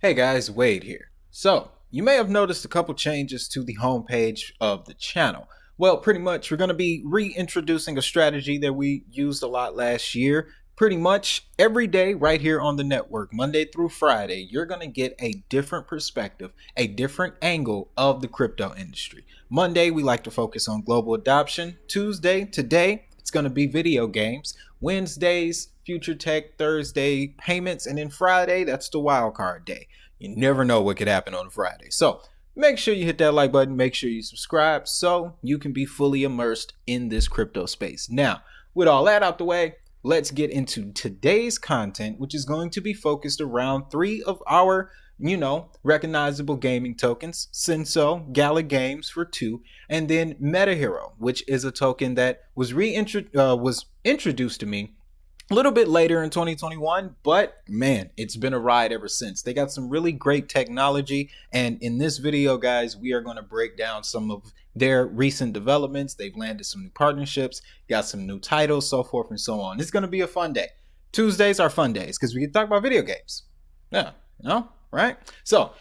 Hey guys, Wade here. So, you may have noticed a couple changes to the homepage of the channel. Well, pretty much we're going to be reintroducing a strategy that we used a lot last year. Pretty much every day right here on the network, Monday through Friday, you're going to get a different perspective, a different angle of the crypto industry. Monday, we like to focus on global adoption. Tuesday, today, it's going to be video games. Wednesdays, future tech. Thursday, payments. And then Friday, that's the wild card day. You never know what could happen on a Friday. So make sure you hit that like button. Make sure you subscribe so you can be fully immersed in this crypto space. Now, with all that out the way, let's get into today's content, which is going to be focused around three of our recognizable gaming tokens: Senso, Gala Games for 2, and then MetaHERO, which is a token that was introduced to me a little bit later in 2021, but man, it's been a ride ever since. They got some really great technology, and in this video, guys, we are going to break down some of their recent developments. They've landed some new partnerships, got some new titles, so forth and so on. It's going to be a fun day. Tuesdays are fun days because we can talk about video games. Yeah, no? Right? So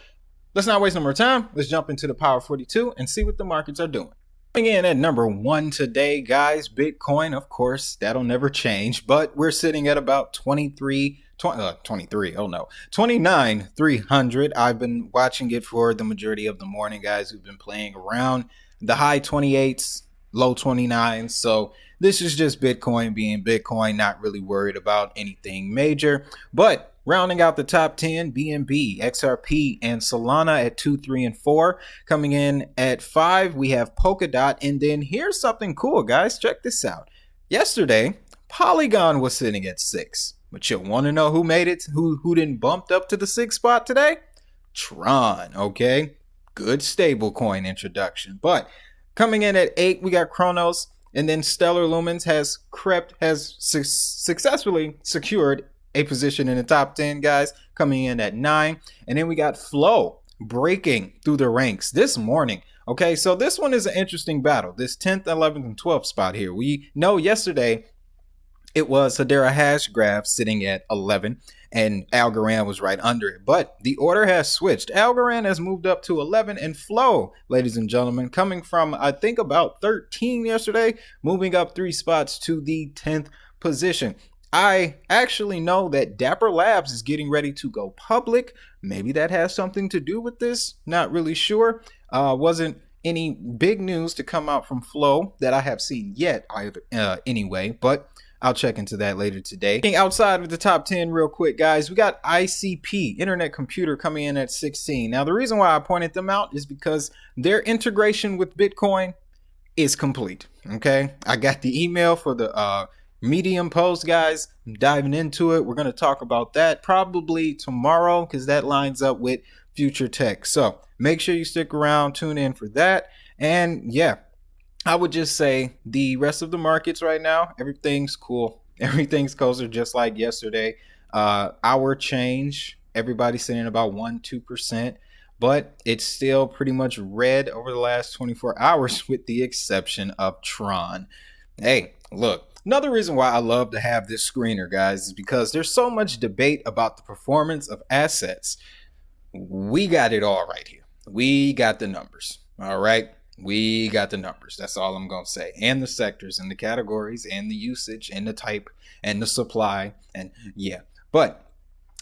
let's not waste no more time. Let's jump into the Power 42 and see what the markets are doing. Coming in at number 1 today, guys, Bitcoin, of course, that'll never change, but we're sitting at about 29,300. I've been watching it for the majority of the morning, guys. We've been playing around the high 28s, low 29s. So this is just Bitcoin being Bitcoin, not really worried about anything major. But rounding out the top 10, BNB, XRP, and Solana at 2, 3, and 4. Coming in at 5, we have Polkadot. And then here's something cool, guys. Check this out. Yesterday, Polygon was sitting at 6. But you want to know who made it? Who didn't bumped up to the 6th spot today? Tron, okay? Good stable coin introduction. But coming in at 8, we got Kronos. And then Stellar Lumens has successfully secured a position in the top 10, guys, coming in at 9. And then we got Flow breaking through the ranks this morning. Okay, so this one is an interesting battle. This 10th, 11th, and 12th spot here. We know yesterday it was Hedera Hashgraph sitting at 11, and Algorand was right under it. But the order has switched. Algorand has moved up to 11, and Flow, ladies and gentlemen, coming from, I think, about 13 yesterday, moving up 3 spots to the 10th position. I actually know that Dapper Labs is getting ready to go public. Maybe that has something to do with this. Not really sure. Wasn't any big news to come out from Flow that I have seen yet either, anyway, but I'll check into that later today. Outside of the top 10 real quick, guys, we got ICP, Internet Computer, coming in at 16. Now, the reason why I pointed them out is because their integration with Bitcoin is complete, okay? I got the email for the Medium post, guys. I'm diving into it. We're going to talk about that probably tomorrow because that lines up with future tech. So make sure you stick around, tune in for that. And yeah, I would just say the rest of the markets right now, everything's cool. Everything's kosher, just like yesterday. Our change, everybody's saying about 1-2%, but it's still pretty much red over the last 24 hours with the exception of Tron. Hey, look. Another reason why I love to have this screener, guys, is because there's so much debate about the performance of assets. We got it all right here. We got the numbers. All right. We got the numbers. That's all I'm going to say. And the sectors and the categories and the usage and the type and the supply. And yeah, but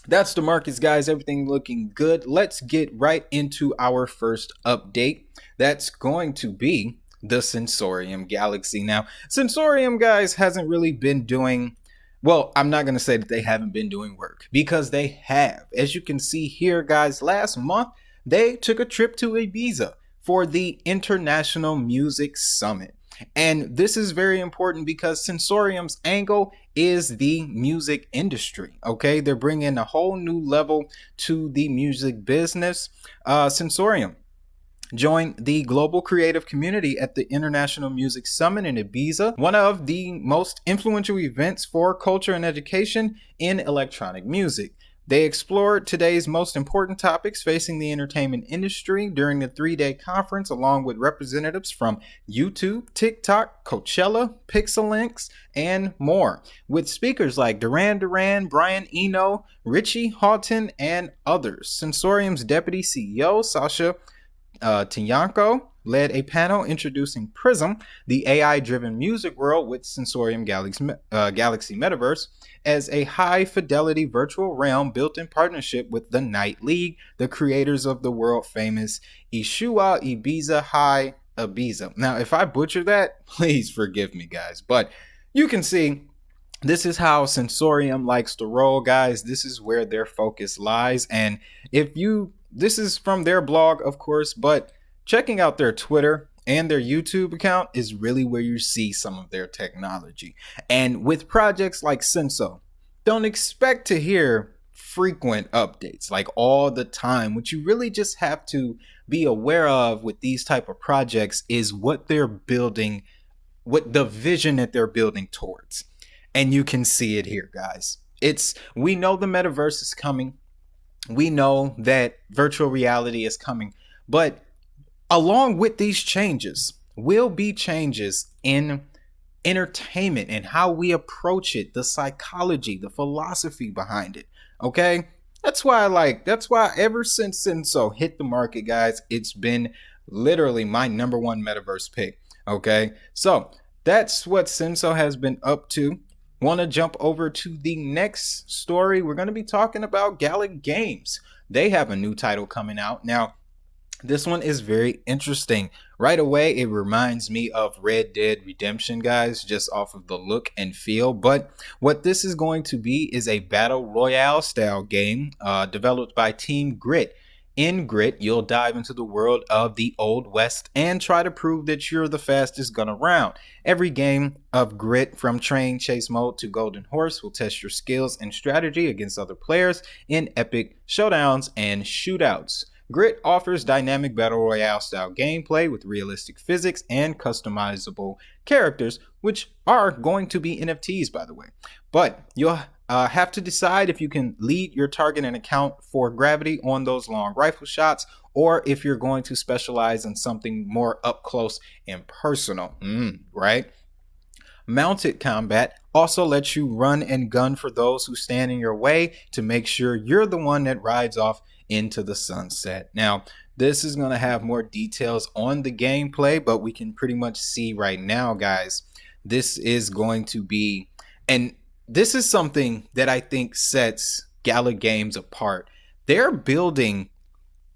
that's the markets, guys. Everything looking good. Let's get right into our first update. That's going to be the Sensorium Galaxy. Now, Sensorium, guys, hasn't really been doing, well, I'm not going to say that they haven't been doing work, because they have. As you can see here, guys, last month, they took a trip to Ibiza for the International Music Summit. And this is very important because Sensorium's angle is the music industry, okay? They're bringing a whole new level to the music business. Sensorium joined the global creative community at the International Music Summit in Ibiza, one of the most influential events for culture and education in electronic music. They explored today's most important topics facing the entertainment industry during the 3-day conference, along with representatives from YouTube, TikTok, Coachella, Pixelinks, and more, with speakers like Duran Duran, Brian Eno, Richie Houghton, and others. Sensorium's deputy CEO, Sasha Tiyanko, led a panel introducing Prism, the AI-driven music world with Sensorium Galaxy Metaverse, as a high-fidelity virtual realm built in partnership with the Night League, the creators of the world-famous Ishua Ibiza High Ibiza. Now, if I butcher that, please forgive me, guys, but you can see this is how Sensorium likes to roll, guys. This is where their focus lies, and this is from their blog, of course, but checking out their Twitter and their YouTube account is really where you see some of their technology. And with projects like Senso, don't expect to hear frequent updates like all the time. What you really just have to be aware of with these type of projects is what they're building, what the vision that they're building towards. And you can see it here, guys. We know the metaverse is coming. We know that virtual reality is coming, but along with these changes will be changes in entertainment and how we approach it, the psychology, the philosophy behind it. Okay, that's why ever since Senso hit the market, guys, it's been literally my #1 metaverse pick. Okay, so that's what Senso has been up to. Want to jump over to the next story? We're going to be talking about Gala Games. They have a new title coming out. Now, this one is very interesting. Right away, it reminds me of Red Dead Redemption, guys, just off of the look and feel. But what this is going to be is a battle royale style game developed by Team Grit. In Grit, you'll dive into the world of the Old West and try to prove that you're the fastest gun around. Every game of Grit, from Train Chase Mode to Golden Horse, will test your skills and strategy against other players in epic showdowns and shootouts. Grit offers dynamic battle royale style gameplay with realistic physics and customizable characters, which are going to be NFTs, by the way. But you'll have to decide if you can lead your target and account for gravity on those long rifle shots, or if you're going to specialize in something more up close and personal, right? Mounted combat also lets you run and gun for those who stand in your way to make sure you're the one that rides off into the sunset. Now, this is going to have more details on the gameplay, but we can pretty much see right now, guys, this is going to be, and this is something that I think sets Gala Games apart. They're building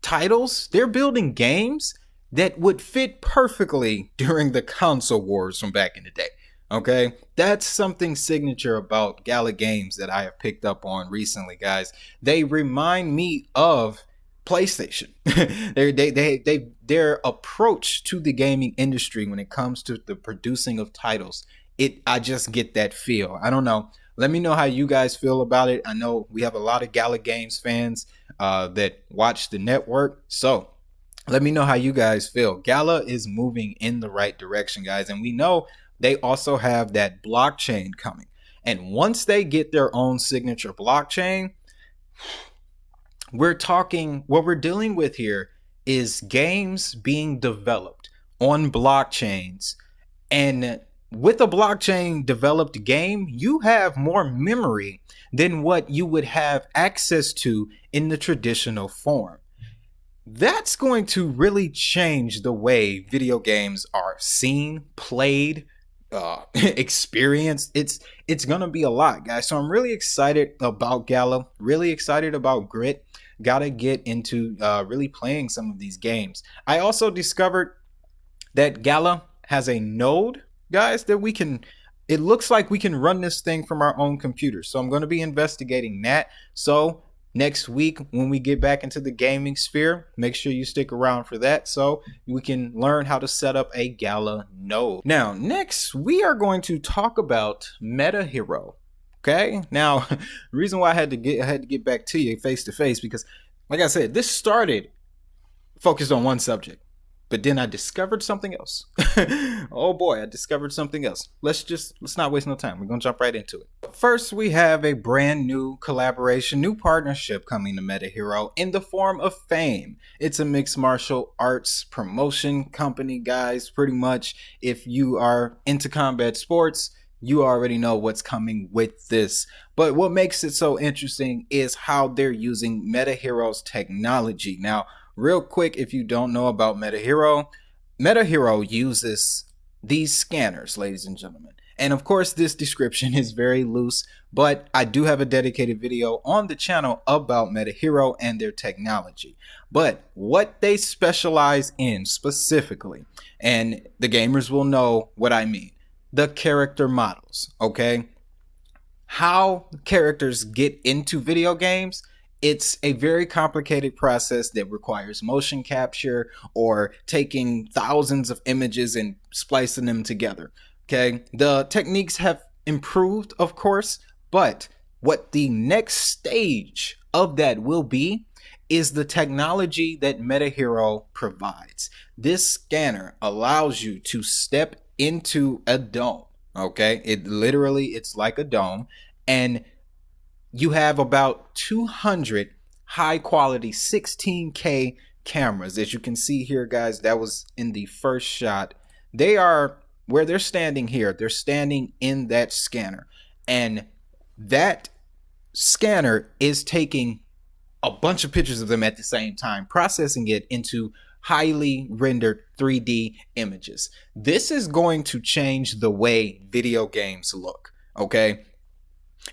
titles, they're building games that would fit perfectly during the console wars from back in the day. Okay, that's something signature about Gala Games that I have picked up on recently, guys. They remind me of PlayStation. Their approach to the gaming industry when it comes to the producing of titles, I just get that feel. I don't know. Let me know how you guys feel about it. I know we have a lot of Gala Games fans that watch the network, so let me know how you guys feel. Gala is moving in the right direction, guys, and we know they also have that blockchain coming. And once they get their own signature blockchain, what we're dealing with here is games being developed on blockchains. And with a blockchain developed game, you have more memory than what you would have access to in the traditional form. That's going to really change the way video games are seen, played, experienced. It's gonna be a lot, guys. So I'm really excited about Gala, really excited about Grit. Gotta get into really playing some of these games. I also discovered that Gala has a node, guys, that it looks like we can run this thing from our own computer. So I'm going to be investigating that. So next week, when we get back into the gaming sphere, make sure you stick around for that so we can learn how to set up a Gala node. Now, next, we are going to talk about MetaHERO. Okay, now the reason why I had to get back to you face to face, because like I said, this started focused on one subject, but then I discovered something else. Oh boy, I discovered something else. Let's not waste no time. We're gonna jump right into it. First, we have a brand new collaboration, new partnership coming to MetaHERO in the form of Fame. It's a mixed martial arts promotion company, guys. Pretty much, if you are into combat sports, you already know what's coming with this. But what makes it so interesting is how they're using MetaHERO's technology. Now, real quick, if you don't know about MetaHERO, MetaHERO uses these scanners, ladies and gentlemen. And of course, this description is very loose, but I do have a dedicated video on the channel about MetaHERO and their technology. But what they specialize in specifically, and the gamers will know what I mean, the character models, okay? How characters get into video games, it's a very complicated process that requires motion capture or taking thousands of images and splicing them together. Okay, the techniques have improved, of course, but what the next stage of that will be is the technology that MetaHERO provides. This scanner allows you to step into a dome. Okay, it's like a dome, and you have about 200 high quality 16K cameras. As you can see here, guys, that was in the first shot. They are where they're standing here. They're standing in that scanner, and that scanner is taking a bunch of pictures of them at the same time, processing it into highly rendered 3D images. This is going to change the way video games look, okay?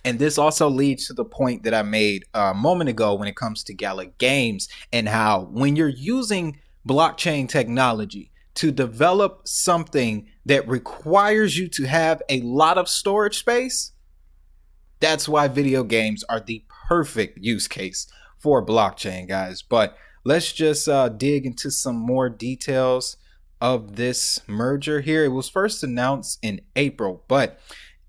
And this also leads to the point that I made a moment ago when it comes to Gala Games and how when you're using blockchain technology to develop something that requires you to have a lot of storage space, that's why video games are the perfect use case for blockchain, guys. But let's just dig into some more details of this merger here. It was first announced in April, but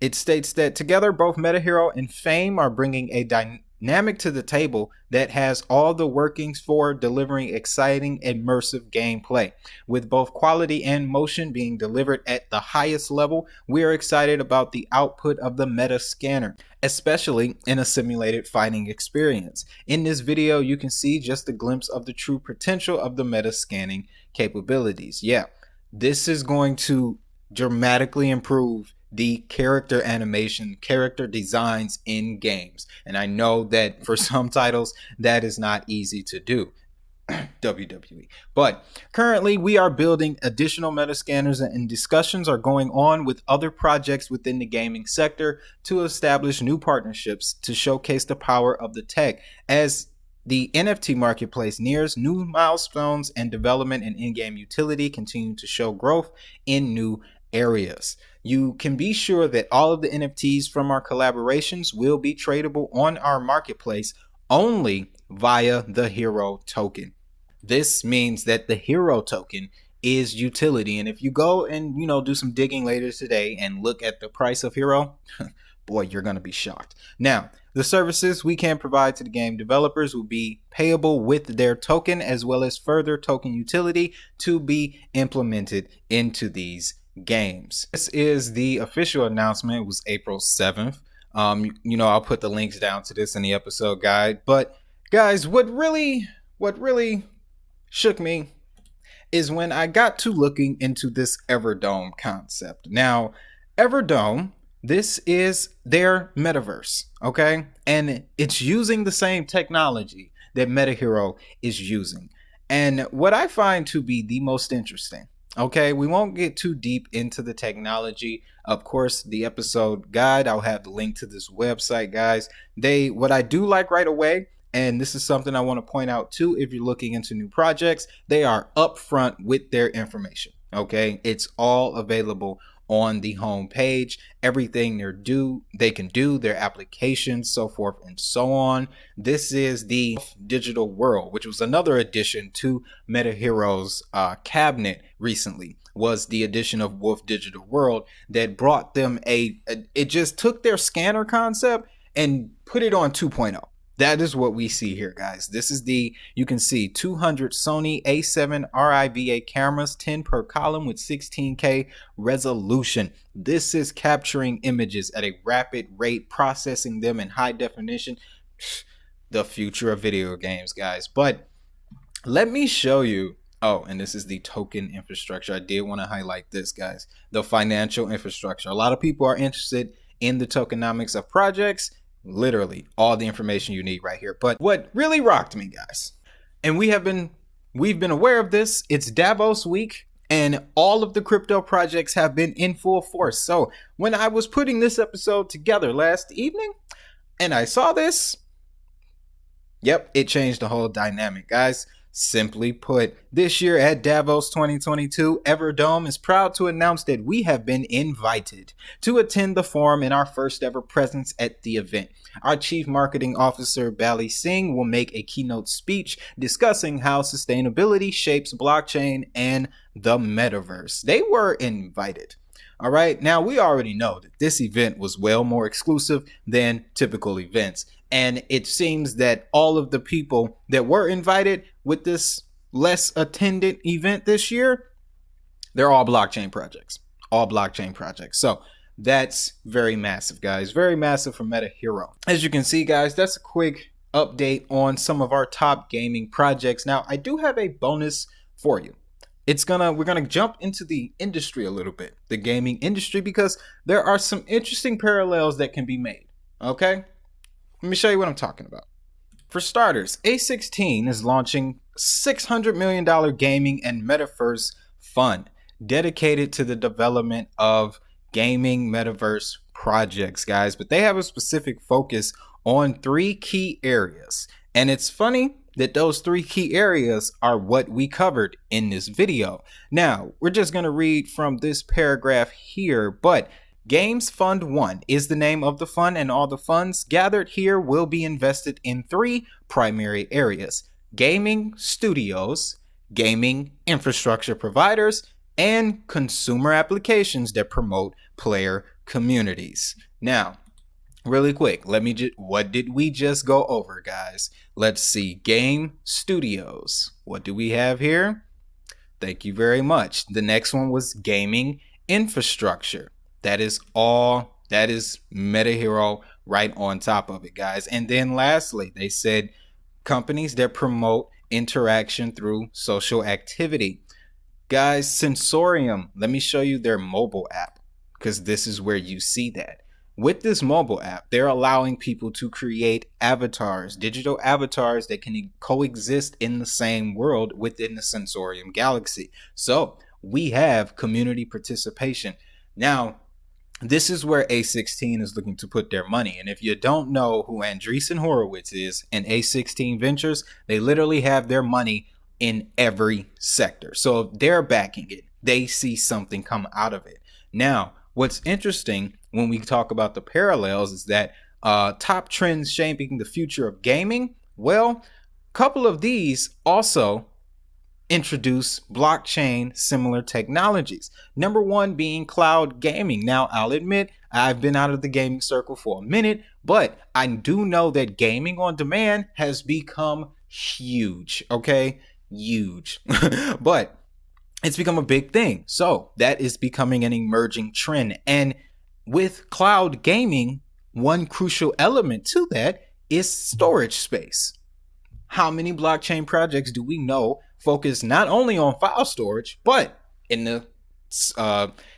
it states that together, both MetaHERO and Fame are bringing a dynamic to the table that has all the workings for delivering exciting, immersive gameplay. With both quality and motion being delivered at the highest level, we are excited about the output of the Meta Scanner, especially in a simulated fighting experience. In this video, you can see just a glimpse of the true potential of the Meta Scanning capabilities. Yeah, this is going to dramatically improve the character animation, character designs in games. And I know that for some titles, that is not easy to do. WWE. But currently we are building additional meta scanners, and discussions are going on with other projects within the gaming sector to establish new partnerships to showcase the power of the tech as the NFT marketplace nears new milestones and development and in-game utility continue to show growth in new areas. You can be sure that all of the NFTs from our collaborations will be tradable on our marketplace only via the hero token. This means that the hero token is utility, and if you go and do some digging later today and look at the price of hero, boy, you're going to be shocked. Now, the services we can provide to the game developers will be payable with their token, as well as further token utility to be implemented into these games. This is the official announcement. It was April 7th. I'll put the links down to this in the episode guide. But guys, what really shook me is when I got to looking into this Everdome concept. Now, Everdome, this is their metaverse, okay? And it's using the same technology that MetaHERO is using. And what I find to be the most interesting, okay, we won't get too deep into the technology. Of course, the episode guide, I'll have the link to this website, guys. What I do like right away, and this is something I want to point out too, if you're looking into new projects, they are upfront with their information, okay? It's all available on the home page, everything they can do, their applications, so forth and so on. This is the digital world, which was another addition to MetaHERO's cabinet recently, was the addition of Wolf Digital World that brought them it just took their scanner concept and put it on 2.0. That is what we see here, guys. This is you can see 200 Sony A7 RIVA cameras, 10 per column with 16K resolution. This is capturing images at a rapid rate, processing them in high definition. The future of video games, guys. But let me show you. Oh, and this is the token infrastructure. I did want to highlight this, guys. The financial infrastructure. A lot of people are interested in the tokenomics of projects. Literally all the information you need right here. But what really rocked me, guys, and we've been aware of this, it's Davos week and all of the crypto projects have been in full force. So when I was putting this episode together last evening and I saw this, yep, it changed the whole dynamic, guys. Simply put, this year at Davos 2022, Everdome is proud to announce that we have been invited to attend the forum in our first ever presence at the event. Our Chief Marketing Officer, Bali Singh, will make a keynote speech discussing how sustainability shapes blockchain and the metaverse. They were invited. All right, now we already know that this event was well more exclusive than typical events. And it seems that all of the people that were invited with this less attended event this year, they're all blockchain projects. All blockchain projects. So that's very massive, guys. Very massive for MetaHERO. As you can see, guys, that's a quick update on some of our top gaming projects. Now, I do have a bonus for you. We're gonna jump into the industry a little bit, the gaming industry, because there are some interesting parallels that can be made. Okay? Let me show you what I'm talking about. For starters, A16 is launching $600 million gaming and metaverse fund dedicated to the development of gaming metaverse projects, guys. But they have a specific focus on 3 key areas. And it's funny that those 3 key areas are what we covered in this video. Now, we're just going to read from this paragraph here, but Games Fund 1 is the name of the fund, and all the funds gathered here will be invested in 3 primary areas: gaming studios, gaming infrastructure providers, and consumer applications that promote player communities. Now, really quick, what did we just go over, guys? Let's see. Game studios. What do we have here? Thank you very much. The next one was gaming infrastructure. That is MetaHERO right on top of it, guys. And then lastly, they said companies that promote interaction through social activity. Guys, Sensorium, let me show you their mobile app, because this is where you see that. With this mobile app, they're allowing people to create avatars, digital avatars that can coexist in the same world within the Sensorium galaxy. So we have community participation. Now, this is where A16 is looking to put their money. And if you don't know who Andreessen Horowitz is and A16 Ventures, they literally have their money in every sector. So if they're backing it, they see something come out of it. Now, what's interesting when we talk about the parallels is that top trends shaping the future of gaming, well, a couple of these also introduce blockchain similar technologies. Number one being cloud gaming. Now, I'll admit I've been out of the gaming circle for a minute, but I do know that gaming on demand has become huge. Okay, huge. But it's become a big thing. So that is becoming an emerging trend. And with cloud gaming, one crucial element to that is storage space. How many blockchain projects do we know focus not only on file storage, but in the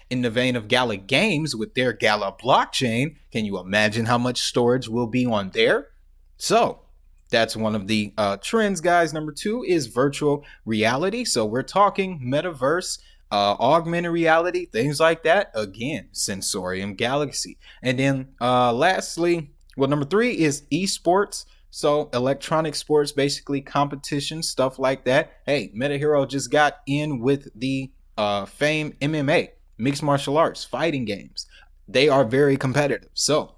vein of Gala Games with their Gala blockchain? Can you imagine how much storage will be on there? So that's one of the trends, guys. Number 2 is virtual reality. So we're talking metaverse, augmented reality, things like that. Again, Sensorium Galaxy. And then lastly, number 3 is esports. So electronic sports, basically competition, stuff like that. Hey, MetaHERO just got in with the famed MMA, mixed martial arts, fighting games. They are very competitive. So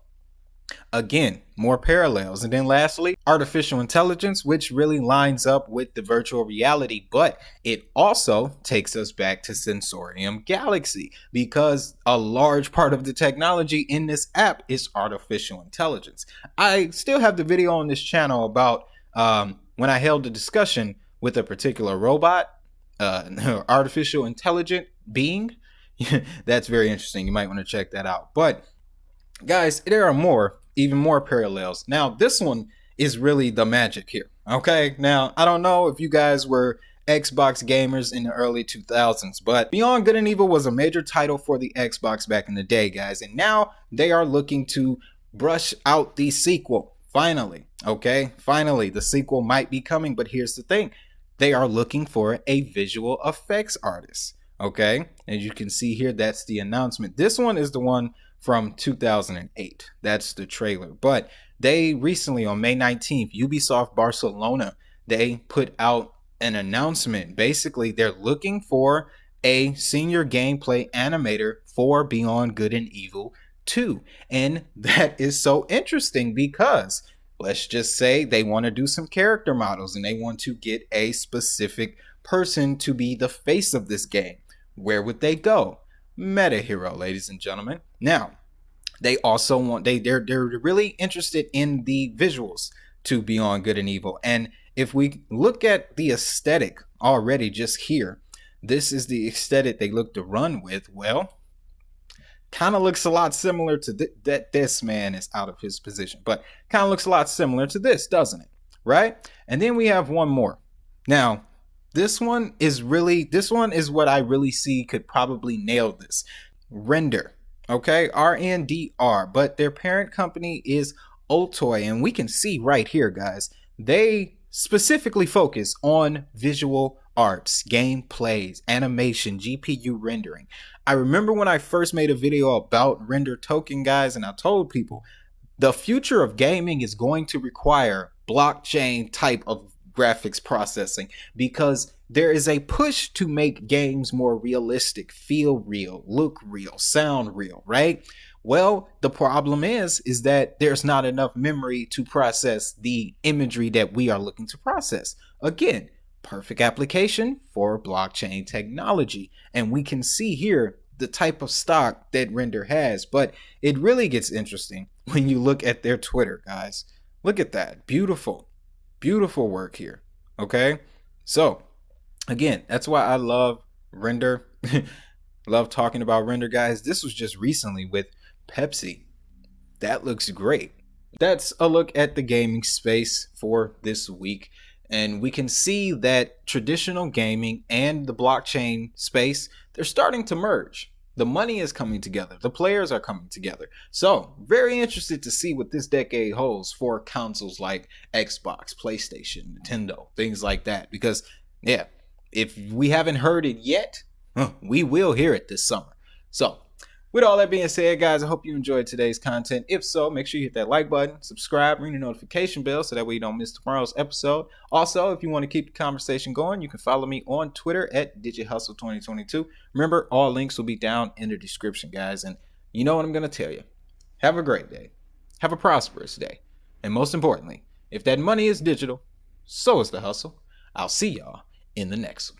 Again, more parallels. And then lastly, artificial intelligence, which really lines up with the virtual reality, but it also takes us back to Sensorium Galaxy because a large part of the technology in this app is artificial intelligence. I still have the video on this channel about when I held a discussion with a particular robot, artificial intelligent being. That's very interesting. You might want to check that out. But guys, there are even more parallels. Now, this one is really the magic here. Okay, now I don't know if you guys were Xbox gamers in the early 2000s, but Beyond Good and Evil was a major title for the Xbox back in the day, guys, and now they are looking to brush out the sequel. Finally, okay, finally, the sequel might be coming, but here's the thing. They are looking for a visual effects artist, okay? As you can see here, that's the announcement. This one is the one from 2008. That's the trailer. But they recently, on May 19th, Ubisoft Barcelona, they put out an announcement. Basically, they're looking for a senior gameplay animator for Beyond Good and Evil 2. And that is so interesting because let's just say they want to do some character models and they want to get a specific person to be the face of this game. Where would they go? MetaHERO, ladies and gentlemen. Now, they also want they're really interested in the visuals to Beyond Good and Evil. And if we look at the aesthetic already just here, this is the aesthetic they look to run with. Well, kind of looks a lot similar to that. This man is out of his position, but kind of looks a lot similar to this, doesn't it? Right? And then we have one more. Now, this one is what I really see could probably nail this. Render, okay, RNDR, but their parent company is Otoy, and we can see right here, guys, they specifically focus on visual arts, gameplays, animation, GPU rendering. I remember when I first made a video about render token, guys, and I told people the future of gaming is going to require blockchain type of graphics processing because there is a push to make games more realistic, feel real, look real, sound real, right? Well, the problem is that there's not enough memory to process the imagery that we are looking to process. Again, perfect application for blockchain technology. And we can see here the type of stock that Render has, but it really gets interesting when you look at their Twitter, guys. Look at that. Beautiful, beautiful work here. Okay. So again, that's why I love Render. Love talking about Render, guys. This was just recently with Pepsi. That looks great. That's a look at the gaming space for this week. And we can see that traditional gaming and the blockchain space, they're starting to merge. The money is coming together. The players are coming together. So very interested to see what this decade holds for consoles like Xbox, PlayStation, Nintendo, things like that. Because yeah, if we haven't heard it yet, we will hear it this summer. So with all that being said, guys, I hope you enjoyed today's content. If so, make sure you hit that like button, subscribe, ring the notification bell so that way you don't miss tomorrow's episode. Also, if you want to keep the conversation going, you can follow me on Twitter at DigitHustle2022. Remember, all links will be down in the description, guys. And you know what I'm going to tell you. Have a great day. Have a prosperous day. And most importantly, if that money is digital, so is the hustle. I'll see y'all in the next one.